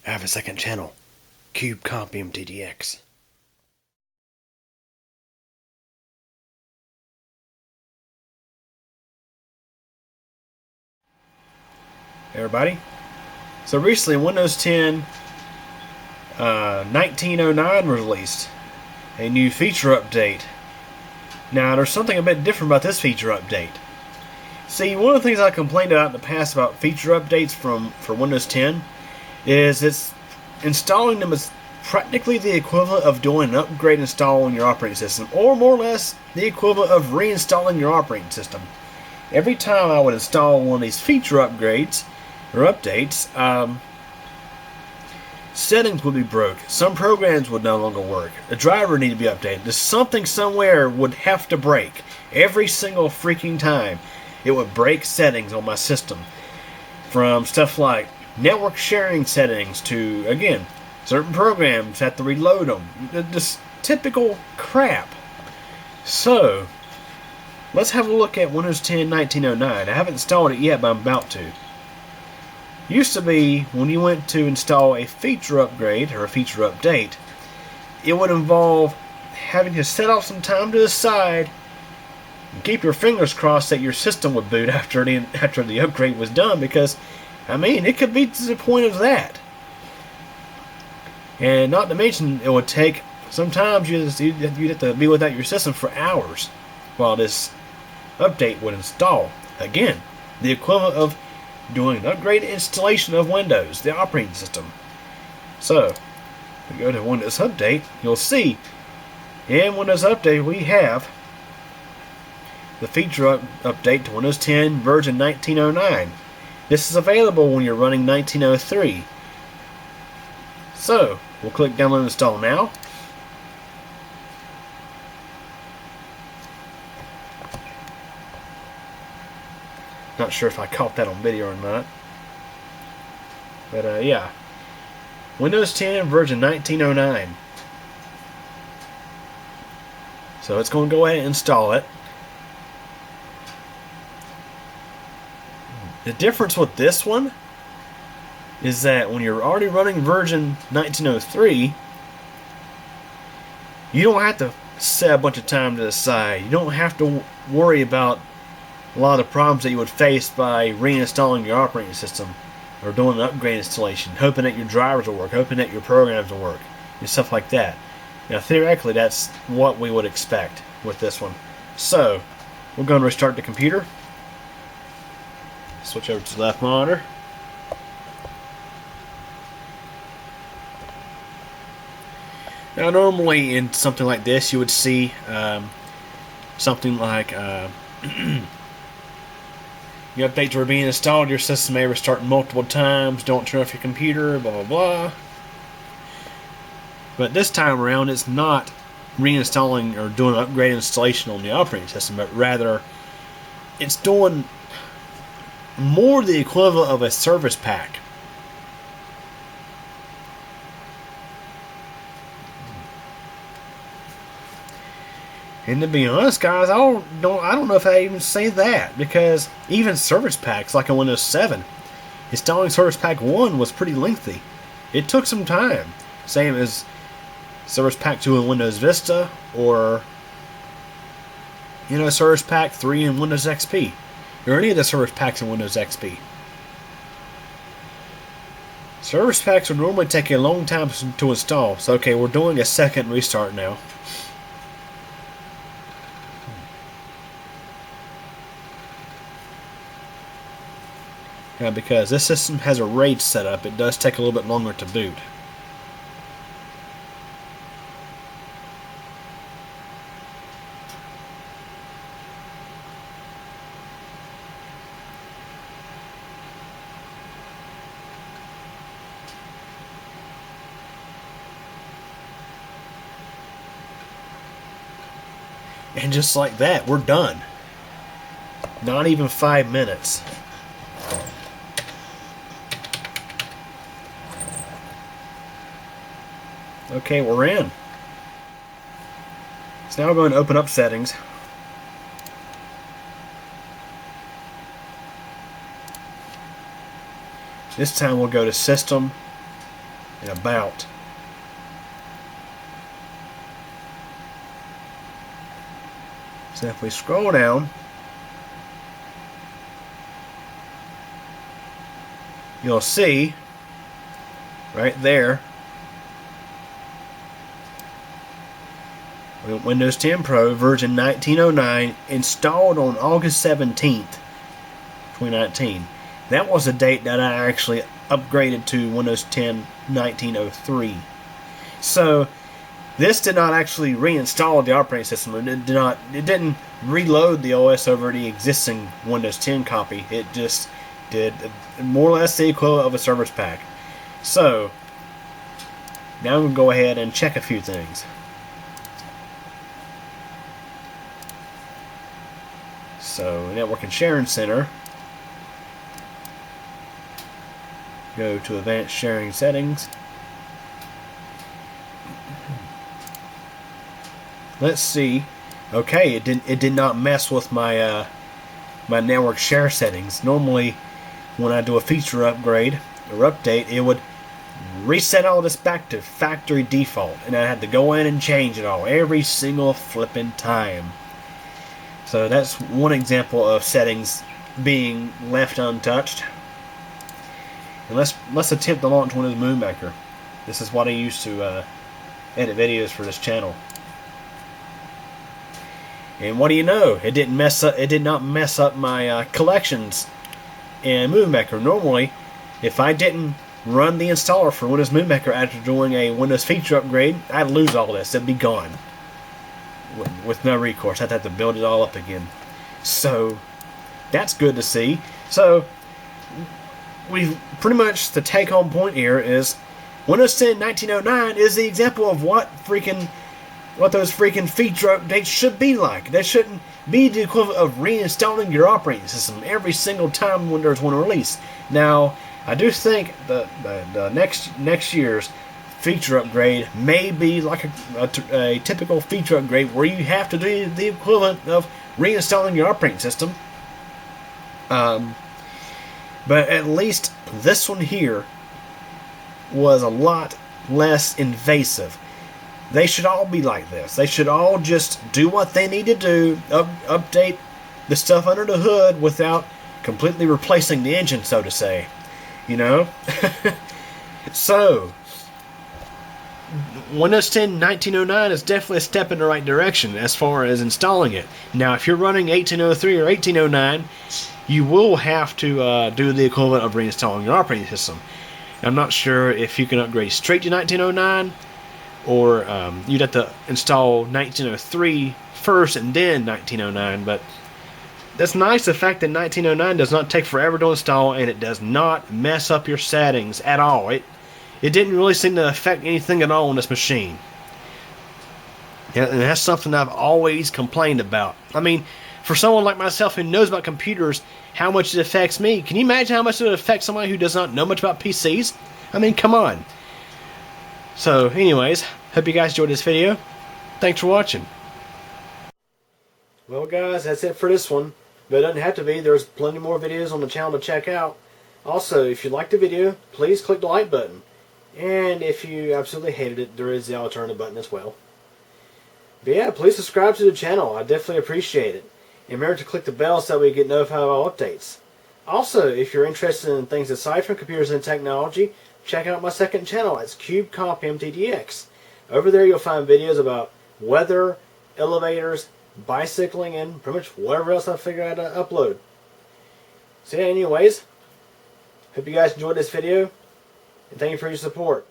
I have a second channel, Cube Comp MTDX. Hey everybody. So recently Windows 10 1909 was released. A new feature update. Now there's something a bit different about this feature update. See, one of the things I complained about in the past about feature updates for Windows 10 is it's installing them is practically the equivalent of doing an upgrade install on your operating system, or more or less the equivalent of reinstalling your operating system. Every time I would install one of these feature upgrades or updates, settings would be broke. Some programs would no longer work. A driver would need to be updated. There's something somewhere would have to break every single freaking time. It would break settings on my system, from stuff like network sharing settings to, again, certain programs have to reload them. Just typical crap. So, let's have a look at Windows 10 1909. I haven't installed it yet, but I'm about to. Used to be, when you went to install a feature upgrade or a feature update, it would involve having to set off some time to the side and keep your fingers crossed that your system would boot after the upgrade was done, because, I mean, it could be to the point of that. And not to mention, it would take, sometimes you'd have to be without your system for hours while this update would install. Again, the equivalent of doing an upgrade installation of Windows, the operating system. So, if we go to Windows Update, you'll see in Windows Update we have the feature update to Windows 10 version 1909. This is available when you're running 1903. So, we'll click Download and Install now. Not sure if I caught that on video or not. But yeah. Windows 10 version 1909. So it's going to go ahead and install it. The difference with this one is that when you're already running version 1903, you don't have to set a bunch of time to the side. You don't have to worry about a lot of the problems that you would face by reinstalling your operating system or doing an upgrade installation, hoping that your drivers will work, hoping that your programs will work, and stuff like that. Now, theoretically, that's what we would expect with this one. So, we're going to restart the computer. Switch over to the left monitor. Now, normally in something like this, you would see something like your updates were being installed, your system may restart multiple times, don't turn off your computer, blah blah blah. But this time around, it's not reinstalling or doing an upgrade installation on the operating system, but rather it's doing more the equivalent of a service pack. And to be honest, guys, I don't know if I even say that, because even service packs like on Windows 7, installing Service Pack 1 was pretty lengthy. It took some time. Same as Service Pack 2 in Windows Vista, or Service Pack 3 in Windows XP, or any of the Service Packs in Windows XP. Service Packs would normally take a long time to install. So okay, we're doing a second restart now. Because this system has a RAID setup, it does take a little bit longer to boot. And just like that, we're done. Not even 5 minutes. Okay, we're in. So now we're going to open up settings. This time we'll go to System, and about. So if we scroll down, you'll see right there Windows 10 Pro version 1909 installed on August 17th, 2019. That was the date that I actually upgraded to Windows 10 1903. So this did not actually reinstall the operating system. It didn't reload the OS over the existing Windows 10 copy. It just did more or less the equivalent of a service pack. So now I'm going to go ahead and check a few things. So Network and Sharing Center. Go to Advanced Sharing Settings. Let's see. Okay, it did not mess with my my network share settings. Normally, when I do a feature upgrade or update, it would reset all this back to factory default, and I had to go in and change it all every single flipping time. So that's one example of settings being left untouched. And let's attempt to launch Windows Movie Maker. This is what I use to edit videos for this channel. And what do you know? It didn't mess up. It did not mess up my collections in Movie Maker. Normally, if I didn't run the installer for Windows Movie Maker after doing a Windows feature upgrade, I'd lose all this. It'd be gone with no recourse. I'd have to build it all up again. So that's good to see. So we've pretty much, the take-home point here is Windows 10 1909 is the example of what those freaking feature updates should be like. They shouldn't be the equivalent of reinstalling your operating system every single time when there's one release. Now, I do think the next year's feature upgrade may be like a typical feature upgrade where you have to do the equivalent of reinstalling your operating system. But at least this one here was a lot less invasive. They should all be like this. They should all just do what they need to do, update the stuff under the hood without completely replacing the engine, so to say. You know? So, Windows 10 1909 is definitely a step in the right direction as far as installing it. Now, if you're running 1803 or 1809, you will have to do the equivalent of reinstalling your operating system. I'm not sure if you can upgrade straight to 1909, or you'd have to install 1903 first and then 1909, but that's nice, the fact that 1909 does not take forever to install, and it does not mess up your settings at all. It didn't really seem to affect anything at all on this machine. And that's something I've always complained about. I mean, for someone like myself who knows about computers, how much it affects me, can you imagine how much it would affect somebody who does not know much about PCs? I mean, come on. So, anyways, hope you guys enjoyed this video. Thanks for watching. Well, guys, that's it for this one. But it doesn't have to be. There's plenty more videos on the channel to check out. Also, if you liked the video, please click the like button. And if you absolutely hated it, there is the alternative button as well. But yeah, please subscribe to the channel. I definitely appreciate it. And remember to click the bell so that we get notified of all updates. Also, if you're interested in things aside from computers and technology, check out my second channel. It's CubeComp MTDX. Over there you'll find videos about weather, elevators, bicycling, and pretty much whatever else I figure out to upload. So yeah, anyways, hope you guys enjoyed this video, and thank you for your support.